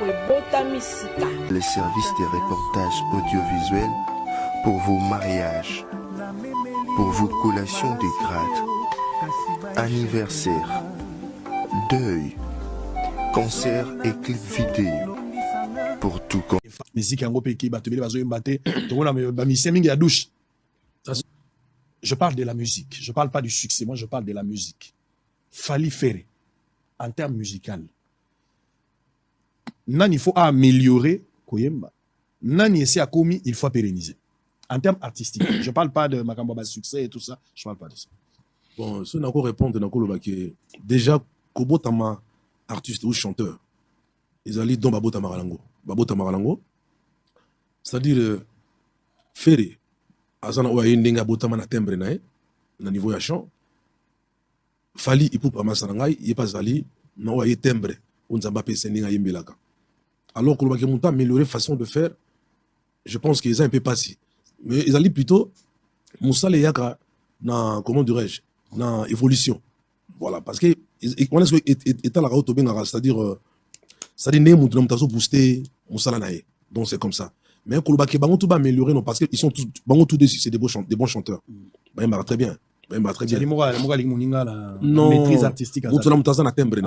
Les services des reportages audiovisuels pour vos mariages, pour vos collations de grade, anniversaire, deuil, concert et clip vidéo. Pour tout musique en qui douche. Je parle de la musique, je parle pas du succès, moi je parle de la musique. Fali Ferré, en termes musical. Nan il faut améliorer Koyemba. Nan essaie à commis, il faut pérenniser. En termes artistiques, je parle pas de Makamba succès et tout ça, je parle pas de ça. Bon, si on a encore répondre déjà Kobo Tama artiste ou chanteur, ils allaient dans Babo Tamaralango. C'est-à-dire Ferré azana oya ndenga botama na timbre na niveau ya chant Fali ipupa masarangai yepa zali na oya timbre onzamba pese ninga yembelaka. Alors que le monta améliorer façon de faire, je pense qu'ils ont un peu passé. Mais ils allaient plutôt Moussale yaka na comment dirais-je na évolution. Voilà parce que on est à la route benga, c'est-à-dire né monta mtazo booster Moussala nae. Donc c'est comme ça. Mais Kolobake bango tout va améliorer non parce que ils sont tous bango tous c'est des bons chanteurs. Bah il très bien. Non, maîtrise artistique. Na timbre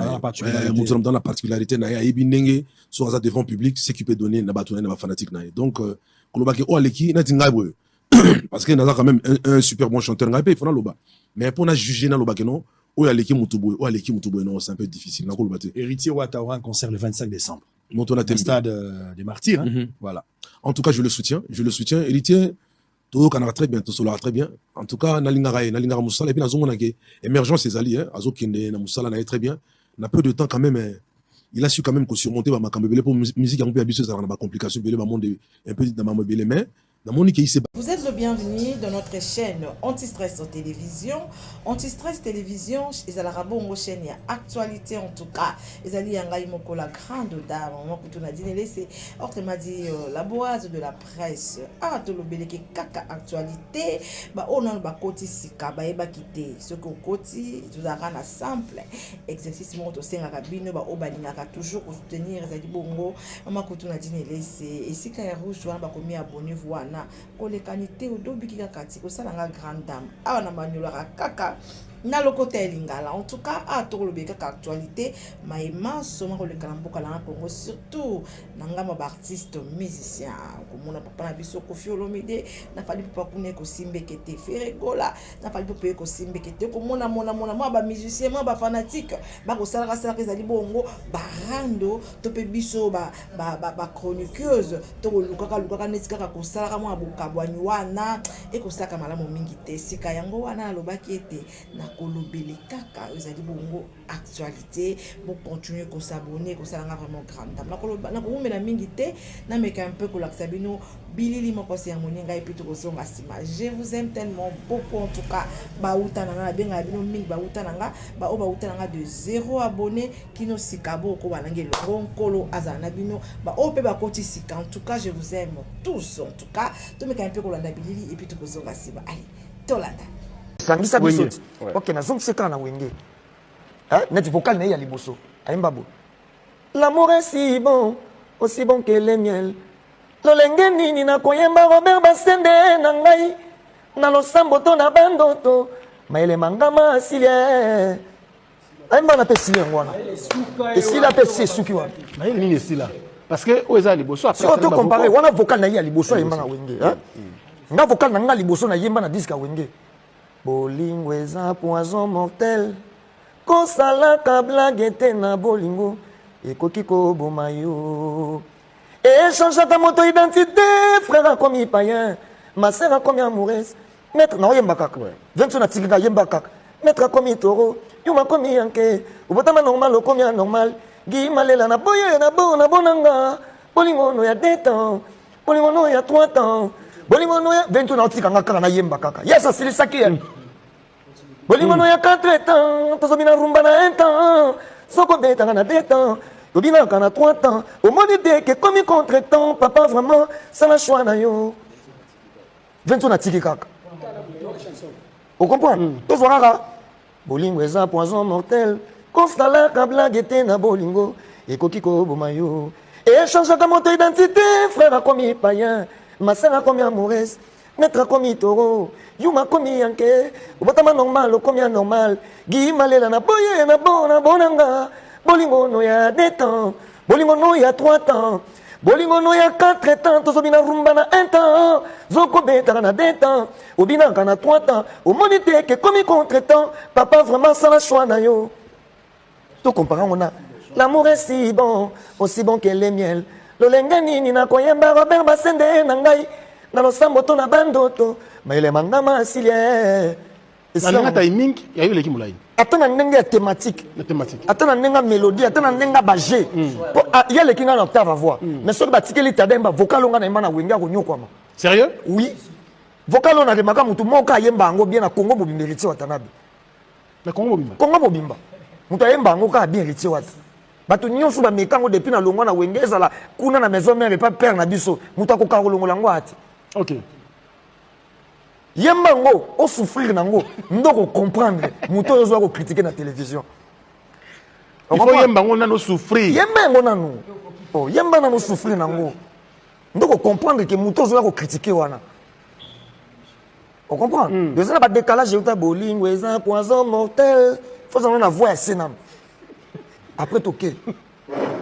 dans la particularité na yebi ndenge sur ça devant public ce qui peut donner na batone na fanatique na. Donc Kolobake o aleki na tinga boy parce que na quand même un super bon chanteur ngai pe fona loba. Mais pour na juger na loba que non o aleki mutuboy non c'est un peu difficile na Kolobate. Héritier Ouattara aura un concert le 25 décembre. Au stade des Martyrs. Hein? Voilà. En tout cas, je le soutiens. Héritier, tout le très bien, tout cela très bien. En tout cas, Nalingara Moussala, et puis Nazongo Nage, émergence ses alliés, Azo Kende, Moussala, n'a très bien. N'a peu de temps quand même, il a su quand même surmonter ma camébélé pour musique, un peu habitué, ça n'a pas complication, un peu dans ma mobile, mais vous êtes le bienvenu dans notre chaîne Antistress Télévision. Antistress Télévision, ils allaient rabongo chaîne actualité en tout cas. Ils allaient engager la grande dame. Moi, quand on a dit, c'est autrement dit la boise de la presse. Ah, tout le bel qui caca actualité. Bah, on a ba côté sika, ba eba quitter. Ce que côté, tout a un simple exercice monte au sein à cabine. Bah, au balinaka toujours pour soutenir. Ils allaient bongo. Moi, quand on a dit, c'est et si quand il rouge, on va commis abonné voilà. Kolekanité odobi kati osalanga grande dame awa na manyola kaka na lokote lingala en tout cas a to lobeka ka actualité maima soma ko le kalamboka la Congo surtout nanga ma artiste musicien ko mona papa na biso Koffi Olomide na fali papa kune ko simbekete Ferregola na fali papa ko simbekete ko mona ba musicien ba fanatique ba ko sala ezali bongo barando to pe biso ba chroniqueuse to lukaka netika ko sala mo abukabwani wana e ko saka malamu mingi te sika yango wana lobaki ete na kolobele kaka ezali bongo actualité pour continuer ko s'abonner ko sala vraiment grande dame na ko mena mingi te na meka un peu ko laksa bino bilili moko se yango ninga epito ko songa sima. Je vous aime tellement beaucoup en tout cas ba uta na benga bino mingi ba uta nanga ba uta nanga de 0 abonné kino sikabo ko banange lonkolo azana bino ba ope ba koti sika. En tout cas je vous aime tous en tout cas to meka un peu ko landa bilili epito ko songa sima. Allez tolanda sangisa biso ok na zong seka na wenge net vocal na ya liboso ayemba bo l'amour est si bon aussi bon que le miel lolenge nini na koyemba Robert Basende na ngai na losambo to na bandoto maele mangama asilie ayemba na pesi ngwana esila pesi suki wana na nini esila parce que oza liboso après so to comparer wana vocal na ya liboso ayemba na wenge nga vocal na nga liboso na yemba na disque wenge bolingo eza poison mortel kosalaka blague te na bolingo ekoki koboma yo echangeaka moto identité frère akomi païen ma sœur akomi amoureuse maître na oyemba kaka vingt na tikika yemba kaka maître akomi toro yo makomi yanke obotama normal okomi anormal gi malela na boyo na bonanga bolingo no ya 2 ans bolingo no ya 3 ans bolingo no ya vingt na otikanga kaka na yemba kaka yes asilisaki ye bolingo no ya 4 ans tozobina rumba na 1 ans soko betanga na 2 ans tobinaka na 3 ans omoni te ke komi contre temps papa vraiment sala choix na yo vingt na tiki kaka o comprendre tozwa kaka bolingo eza poison mortel kosalaka blague te na bolingo ekoki koboma yo Et change comme mon identité, frère a commis païen, ma sœur a commis amoureuse, maître a commis taureau, Yuma commis yanké, Obatama normal, commis anormal, Guy Malela na boye, na bonanga, Bolingo no ya 2 temps, Bolingo no ya 3 temps, Bolingo no ya 4 temps, Tozobina rumba na 1 temps, Zoko betara na 2 temps, Obina na 3 temps, au monité que commis contre temps, papa vraiment sans la choix na yo. Tout comparant on a. L'amour est si bon, aussi bon que le miel. Lolengani ni na koyemba Robert Basende nangai. Na lo samboto na bandoto, mais le mangama asilie. Na timing, il y a eu l'équipe moulay. Attends nenga thématique. La thématique. Attends nenga mélodie, attends nenga bagé. Il y a les qui na octave à voix. Mais sur batikeli tademba vocal on na imana wenga ko nyokwa. Sérieux? Oui. Vocal on a de makamutu moka yemba ngo bien na Congo bobimberiti watanabi. Na Congo bobimba. Congo bobimba. Muta yemba ngo ka bien riti wat. Bato nyonso ba mekango depuis na longwa na wengeza la kuna na maison mère et pas père na biso muta ko karolongo lango ati. OK. Yemba ngo o souffrir nango ndoko comprendre muto yozo ko critiquer na télévision. Il faut yemba ngo na no souffrir. Yemba ngo nanu. Oh yemba na no souffrir nango. Ndoko comprendre que muto yozo ko critiquer wana. On comprend. Deuxième pas décalage uta bolingo eza poison mortel. Faut en avoir voix assez nam. Après toqué.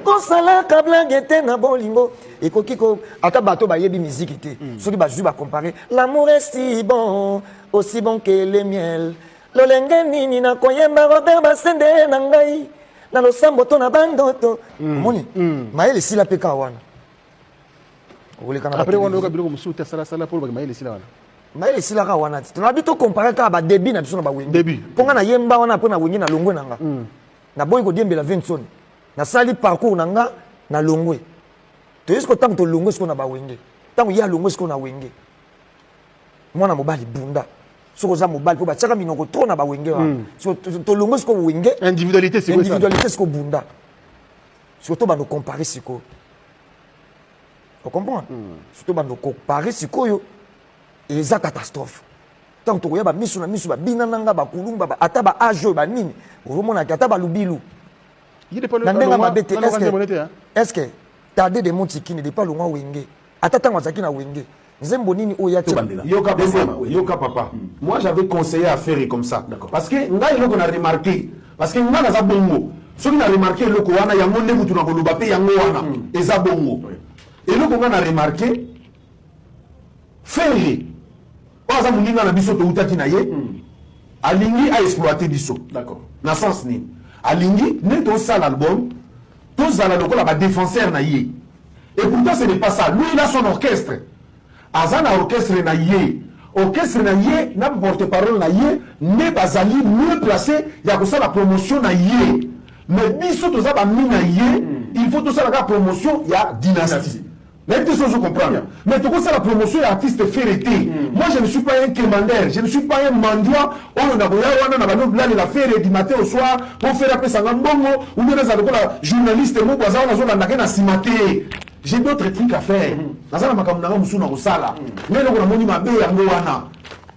Quand ça la kabla gete na bolingo et kokiko ata bato ba yebi musique était. Ceux qui ba juste ba comparer l'amour est si bon aussi bon que le miel. Lolenge nini na koyemba Robert Basende nangai na lo samboto na bandoto. Moni. Maele sila peka wana. Après on a biloko musuta sala pour ba maele sila wana. Maele sila ka wana. Tu n'as pas comparer ka ba début na biso na ba wengi. Début. Ponga na yemba wana po na wengi na longwe nanga. Na boy ko diembe la Vinson na sali parcours nanga na longwe to esko tango to longwe sko na ba wenge tango ya longwe sko na wenge mwana mobali bunda soko za mobali po ba tsaka minoko to na ba wenge wa so to longwe sko wenge individualité c'est quoi ça individualité sko bunda surtout ba no comparer siko tu comprends surtout ba no comparer siko yo et za catastrophe tant to ya ba misu na misu ba binananga ba kulumba ba ata ba ajo ba nini romona ata ba lubilu nandenga mabete est-ce que tade de montikini de pas longa wenge ata tango azaki na wenge nzembo nini oya yoka papa moi j'avais conseillé à faire comme ça parce que ngai loko na remarqué parce que ngana za bongo soki na remarqué loko wana yango nde mutu na koloba pe yango wana eza bongo et loko ngana remarqué faire oza muninga na biso to utaki na ye alingi a exploiter biso d'accord na sens ni alingi ne to ça l'album to zala lokola ba défenseur na ye et pourtant ce n'est pas ça lui il a son orchestre azana orchestre na ye na porte-parole na ye ne bazali mieux placé ya ko ça la promotion na ye mais biso to za ba mina ye il faut tout ça la promotion ya dynastie. Mais tu sais, je comprends. Mais tu vois, la promotion est artiste ferreté. Moi, je ne suis pas un quémander, je ne suis pas un mendiant. On a la faire du matin au soir pour faire après ça. Ou bien la journaliste, j'ai d'autres trucs à faire. Mais on a moni ma bé yangoana.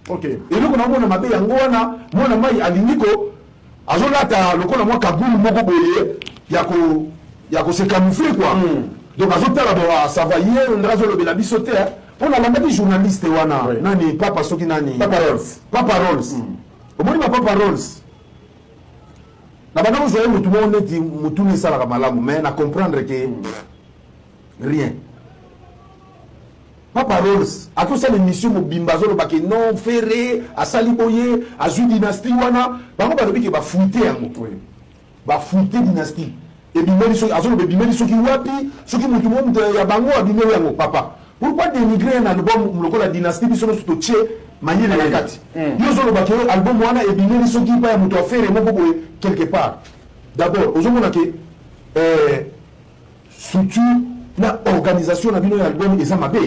Ok. Et nous, on a moni ma bé yangoana. Moi, on a mai aliniko. Azolata, le con à moi, Kaboul, Moko Boye, Yako se camoufler quoi. Donc ça va hier on razo le la bisoté on a la journaliste wana nani papa soki nani papa Rolls au moins ma papa Rolls na bana vous voyez tout le monde dit mutu ni sala malamu mais na comprendre que rien papa Rolls a tout ça l'émission mobimba zo le baki non ferré à saliboye à zu dynastie wana bango ba lobi ke ba fuiter yango ba fuiter dynastie et bimeli so azolo bimeli so ki wapi so ki mutu monde ya bango abimeli yango papa pourquoi dénigrer un album loko la dynastie biso no to tche manière na kati yo zo lo ba ke album wana et bimeli so ki pa ya mutu affaire mo bobo quelque part d'abord ozomona ke structure na organisation na bino ya album eza mabe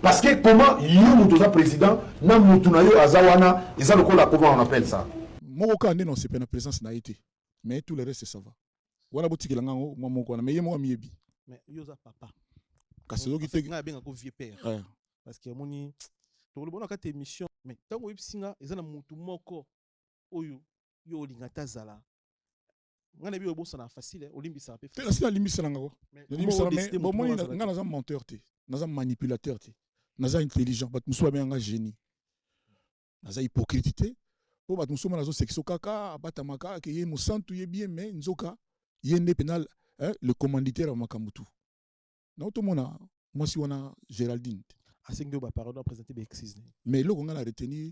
parce que comment yo mutu za président na mutu na yo azawana eza lokola comment on appelle ça moko kande non c'est pas na présence na été mais tout le reste ça va wana botikela ngango moko wana mais yemo amiebi mais yoza papa kasi zoki te nga benga ko vieux père parce que moni to le bona ka émission mais tango yipsinga eza na mutu moko oyo yo lingata zala ngana bi obo sana facile olimbisa pe te la limite nanga ko limite mais bon moi nga naza menteur te naza manipulateur te naza intelligent bat muso ba nga génie naza hypocrite te po bat muso nazo sexo kaka batamaka ke ye musantu ye bien mais nzoka ye ne penal le commanditaire makambutu na otomona moi si wana Géraldine asengo ba pardon à présenter be excuse mais lo nga la retenir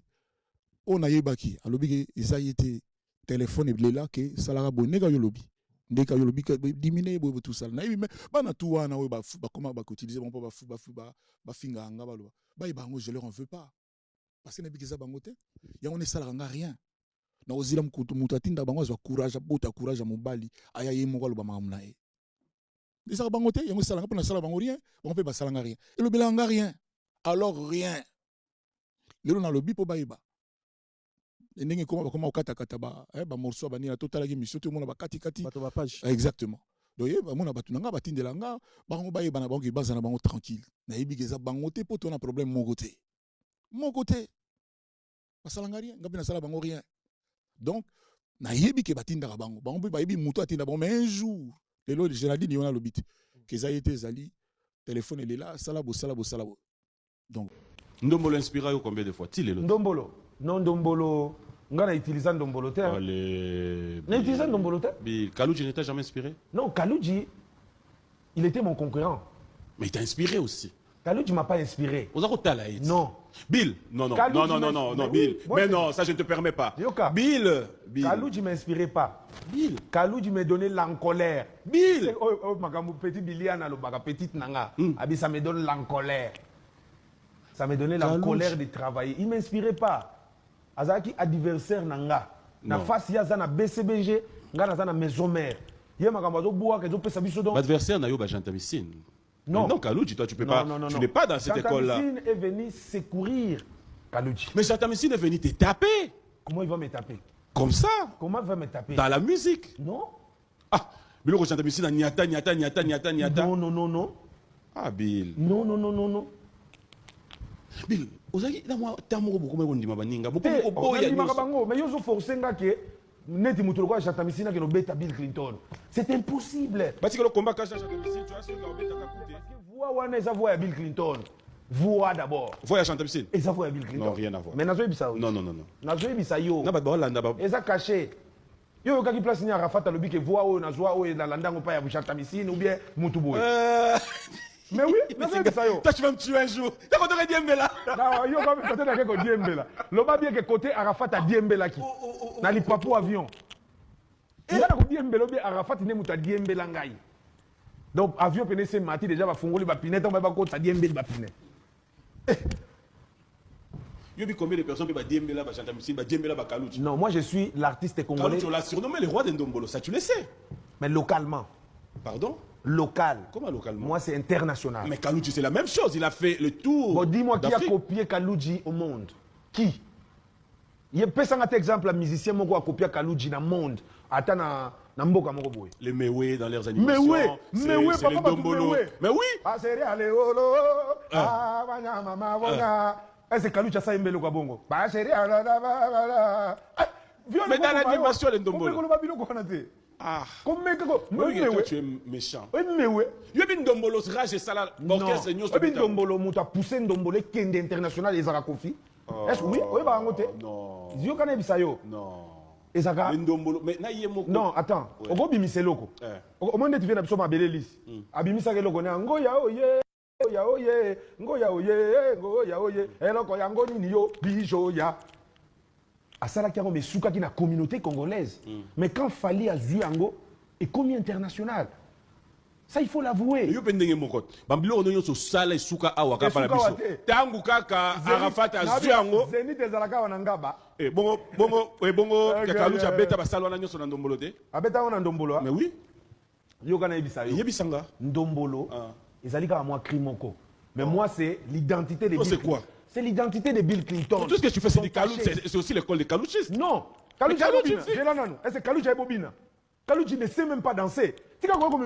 on a yebaki alobi ke ezayete téléphone eblela ke salara boneka yo lobi ndeka yo lobi diminuer bo tout ça na yebi bana tout wana we ba comment ba utiliser bon ba finga nga baloba ba bango je leur en veux pas parce que na bikiza bango te ya on salara nga rien na ozila mkutu mutu atinda bango azwa courage bota courage mobali aya ye moko loba mamna e ça bango te ya on salara pas na sala bango rien on peut pas sala nga rien et le belanga rien alors rien lelo na lobi po ba yeba ndenge comment okata kata ba morceau ba ni totala ki mission tout le monde ba kati bato ba page exactement donc ba mona batu nga batindela nga bango ba yeba na bango baza na bango tranquille na yebi keza bango te po to na problème mon côté basala rien ngapi na sala bango rien donc na yebi ke batinda bango ba yebi muto atinda bango mais un jour lelo Géraldine yona lobite keza yete zali téléphone elle est là sala bo donc Ndombolo inspira yo combien de fois Tilelo Ndombolo non Ndombolo ngana utilisant Ndombolo te allez na utilisant Ndombolo te mais Kalouji n'était jamais inspiré non Kalouji il était mon concurrent mais il t'a inspiré aussi Kalouji m'a pas inspiré Ozako Talaït non Bill non Bill mais non ça je ne te permets pas Yoka. Bill Kalouji m'inspirait pas Bill Kalouji me donnait l'encolère Bill oh makambo petit biliana lo baka petite nanga abi ça me donne l'encolère. Ça me donnait la colère de travailler. Il ne m'inspirait pas. Azaki adversaire nanga. Na face ya na BCBG, nga na maison mère. Yé makambazo boua que zo pesa biso donc. L'adversaire na yo ba Jantamissine. Non. Non Kalouji toi tu peux pas tu n'es pas dans cette école là. Jantamissine est venu secourir Kalouji. Mais Jantamissine est venu te taper. Comment il va me taper? Comme ça. Comment il va me taper? Dans la musique. Non. Ah, Bilo Jantamissine a niata. Non. Ah Bill. Non. Bill, ozaki na moi tamoko beaucoup mais ndima baninga beaucoup bango mais yo zo forcer nga ke neti mutu lokwa Jantamissine ke no beta Bill Clinton. C'est impossible. Parce que le combat ka Jantamissine tu as sur le beta ka coûter. Parce que voix wana eza voix ya Bill Clinton. Voix d'abord. Voix ya Jantamissine. Eza voix ya Bill Clinton. Non, rien à voir. Mais nazo yebisa oui. Non. Nazo yebisa yo. Na ba landa ba. Eza caché. Yo yokaki place ni Arafat alobi ke voix oyo na voix oyo na landango pa ya Jantamissine ou bien mutu boy. Mais oui, toi tu vas me tuer un jour. T'as côté Diembela. Non, yo comme côté na ko Diembela. Loba bien que côté Arafat a Diembela ki. Na li papo avion. Il a ko Diembela bien Arafat ne muta Diembela ngai. Donc avion pene se mati déjà va fongoli ba pinette on va ko ta Diembela ba pinette. Yo bi combien de personnes peut ba Diembela ba Jantamissine ba Diembela ba Kalouji. Non, moi je suis l'artiste congolais. Kalouji on l'a surnommé le roi de Ndombolo, ça tu le sais. Mais localement. Pardon? Local. Comment localement? Moi, c'est international. Mais Kalouji, c'est la même chose. Il a fait le tour. Bon, dis-moi qui a copié Kalouji au monde? Qui? Il y a un exemple, un musicien qui a copié Kalouji dans le monde. Attends, na mboka moko boy. Les Mewe dans leurs animations. Mewe, c'est les Ndombolo. Mais oui. Ah, c'est rien, les holo. Ah, banya mama bona. C'est Kalouji a ça imbelo kwa bongo. Bah, c'est rien. Mais dans l'animation, les Ndombolo. Ah. Toi tu es méchant. Yo bin Ndombolo rage sala orchestre nyos. Yo bin Ndombolo muta pousser Ndombolo kende international ezaka kofi. Est-ce oui, oui ba ngote. Non. Yo kana bisayo. Non. Ezaka Ndombolo mais na yemoko. Non, attends. Ogo bimisa loko. Au moment tu viens na biso mabele lisi. Abimisa ke loko na ngoya oye. Ngoya oye. Eloko ya ngoni ni yo bijo ya. Asala qui a mais souka qui na communauté congolaise. Mais quand Fali a Zuango est commis international. Ça il faut l'avouer. Yo pendenge moko. Bambilo ono so sala souka awaka pa la biso. Tangu kaka Arafat a Zuango. Zenit ezalaka wana ngaba. Bongo Kalouji abeta basala wana nyoso na Ndombolo te. Abeta wana Ndombolo. Mais oui. Yo kana yebisa yo. Yebisanga. Ndombolo. Ezalika moi crimoko. Mais moi c'est l'identité des Bill. C'est quoi? C'est l'identité de Bill Clinton. Tout ce que tu fais, c'est du Kalouji. C'est aussi l'école des Kalouchistes. Non. Kalouji est-ce que Kalouji est bobina? Kalouji ne sait même pas danser. Comment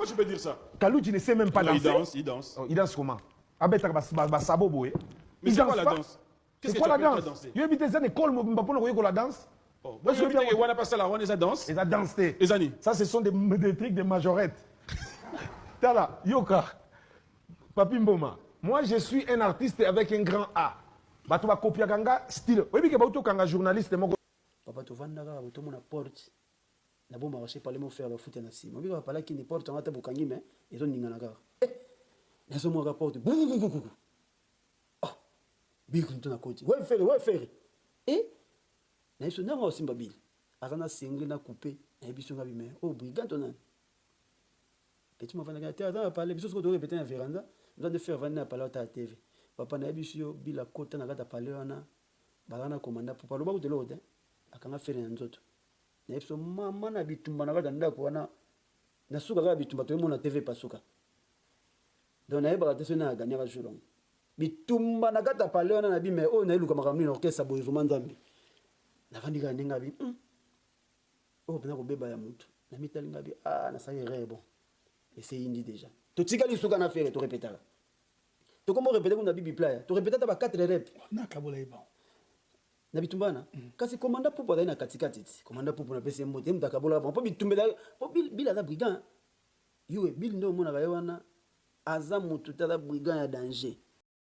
tu peux dire ça? Kalouji ne sait même pas danser. Il danse. Il danse comment? Mais c'est quoi la danse? C'est quoi la danse? Il y a une école pour la danse. Moi, je veux dire que on a passé la ronde et ça danse. Et ça danse. Et ça nie. Ça, ce sont des trucs de majorette. Tala, Yoka, Papi Mboma. Moi, je suis un artiste avec un grand A. Bato ba kopia ganga style. Oui, que bato kanga journaliste moko. Papa to vanda ba to mona porte. Na bomba ba parler mo faire le foot na si. Mo bi ba pala ki ni porte ngata bukangi me ezo ningana ka. Na so mo ka porte. Ah. Bi ko to na koti. Ouais faire. Na iso na ngo simba bi. Azana single na couper. Na biso nga bi me. Oh brigand to na. Petit mo vanda ka te azana parler biso ko to répéter na véranda. Nous allons faire venir parler à la TV. Papa na ebisio bila kota na kata parler wana. Balana komanda pour parler ba de l'autre. Akanga faire nzoto. Na ebisio mama na bitumba na kata ndako wana. Na suka ka bitumba to mona TV pasuka. Donc na eba kata sona gagner ka jour. Bitumba na kata parler wana na bi mais oh na iluka makamni na orchestre boyo nzambi. Na vandika ninga bi. Oh pena ko beba ya mutu. Na mitali ngabi na ça irait bon. Et c'est indi déjà. Tu tika li suka na faire to répéter. Tu comment répéter qu'on a bibi playa. Tu répéter ta ba 4 rep. Na kabola iba. Na bitumbana. Kasi commanda popo na katikati. Commanda popo na pese mbote mtakabola avant. Po bitumbela po bila na brigand. Yo bil ndo mona ba wana. Aza mutu ta brigand ya danger.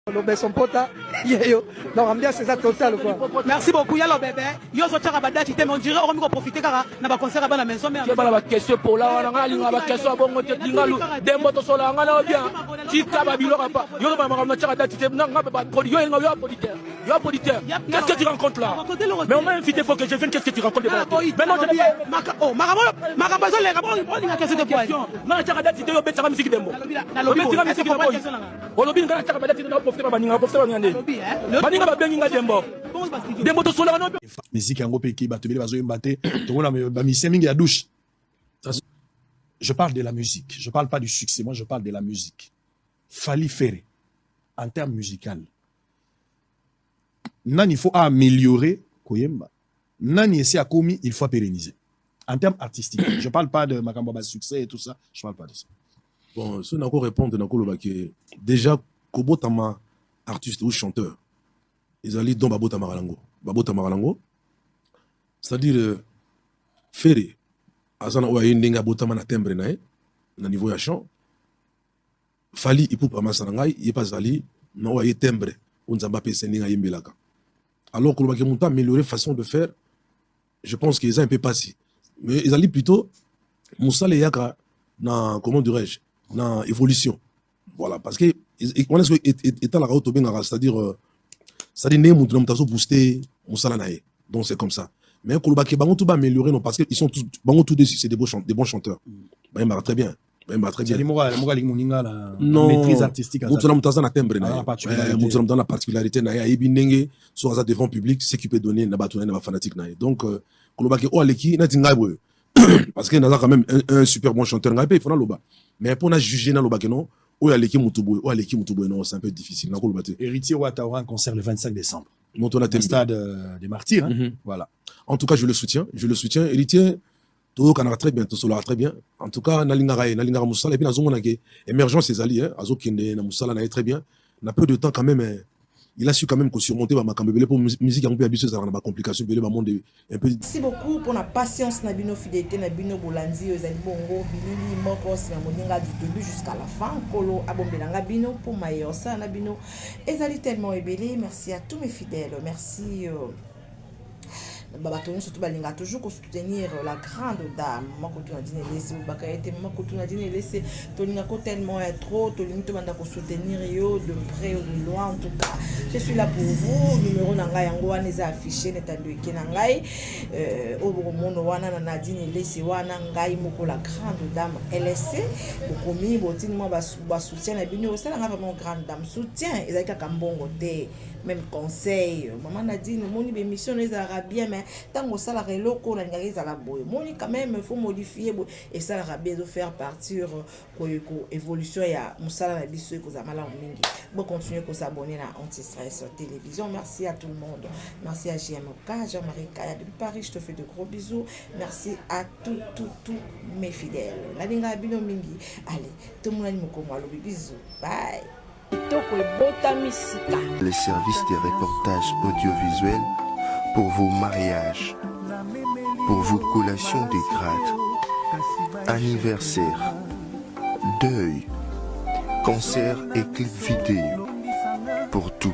Le son pota, yo. Donc ambiance c'est ça total quoi. Merci beaucoup yalo bébé. Yo so tchaka badati te on dirait on va profiter car na ba concert ba na maison mais. Je bala ba question pour la wana ngali ba question bongo te dingalu. Dembo to sola ngana bien. Tika ba bilo pa. Yo ba ma tchaka dati te na ba produit yo auditeur. Yo auditeur. Qu'est-ce que tu rencontres là? Mais on m'a invité faut que je vienne qu'est-ce que tu rencontres là? Maintenant je oh makabazo les gars on a question de question. Na tchaka dati te yo betaka musique dembo. Na lobi musique dembo. On lobi ngana tchaka dati na musique yango pe ki batubeli bazoyemba te tokona bamisien mingi ya douche. Je parle de la musique, je parle pas du succès, moi je parle de la musique. Fally Ferre en termes musical nani il faut améliorer koyemba nani essaie à komi il faut pérenniser en termes artistiques. Je parle pas de makambo ba succès et tout ça, je parle pas de ça. Bon, ce n'a encore répondre na koloba que déjà kobotama artiste ou chanteur, ils allaient dans Babota Maralango. C'est-à-dire, Ferre, Azana Oaye Nenga Botama na timbre na niveau ya chant, Fally Ipupa Amasarangai, il pas Zali, na Oaye timbre, on Zamba Peseninga Yimbelaka. Alors que l'on a amélioré façon de faire, je pense qu'ils ont un peu passé. Mais ils allaient plutôt, Moussa Yaka, na, comment dirais-je, na évolution. Voilà, parce que on est à la route c'est-à-dire né mon tazo booster musala nae. Donc c'est comme ça. Mais koloba ke bango tout ba améliorer non parce que ils sont tous bango tous c'est des bons chanteurs. Bah il très bien. Non, maîtrise artistique. Mutaza na timbre na. Mutaza dans la particularité na ya ibinenge sur ça devant public ce qui peut donner na batona na fanatique na. Donc koloba ke o aleki na tingabwe parce que na quand même un super bon chanteur na il faut na loba. Mais pour na juger na loba que non non, c'est un peu difficile. Héritier Ouattara aura un concert le 25 décembre. Au stade des Martyrs. Hein? Voilà. En tout cas, je le soutiens. Héritier, tout le très bien, tout cela très bien. En tout cas, Nalingara Moussala, et puis Nazongo émergence ses alliés, Azo Kende, Moussala, très bien. On a peu de temps quand même. Il a su quand même surmonter ma cambébélé pour musique un peu habituée, ça rend ma complication, un peu. Merci beaucoup pour la patience, Nabino fidélité, Nabino Boulandi, Ozali Bongo, Bilili, Mokos, Moninga du début jusqu'à la fin, Kolo, Abombelanga Bino, pour Mayosa, Nabino. Ezali tellement ébélé, merci à tous mes fidèles, merci. Babatoni surtout balinga toujours soutenir la grande dame makoto na dîner laissé ou bakaete makoto na dîner laissé tolinga ko tellement trop tolinga to banda ko soutenir yo de près ou de loin en tout cas je suis là pour vous numéro nanga yango wana eza affiché netando ekena ngai au monde wana na dîner laissé wana ngai moko la grande dame LSC bokomi botini moi ba soutien na bino ça nga vraiment grande dame soutien ezaka kambongo te même conseil maman Nadine moni be mission les arabiens mais tant que ça la reloko la ngari za la boy moni quand même il faut modifier et ça la bien de faire partir ko évolution ya musala na biso ko za mala mingi bon continuer ko s'abonner à Antistress télévision. Merci à tout le monde, merci à JMK Jean-Marie Kaya de Paris, je te fais de gros bisous, merci à tous mes fidèles la linga bino mingi allez tout le monde moko moi le bisous bye. Les services des reportages audiovisuels pour vos mariages, pour vos collations des grades, anniversaire, deuil, concert et clip vidéo, pour tout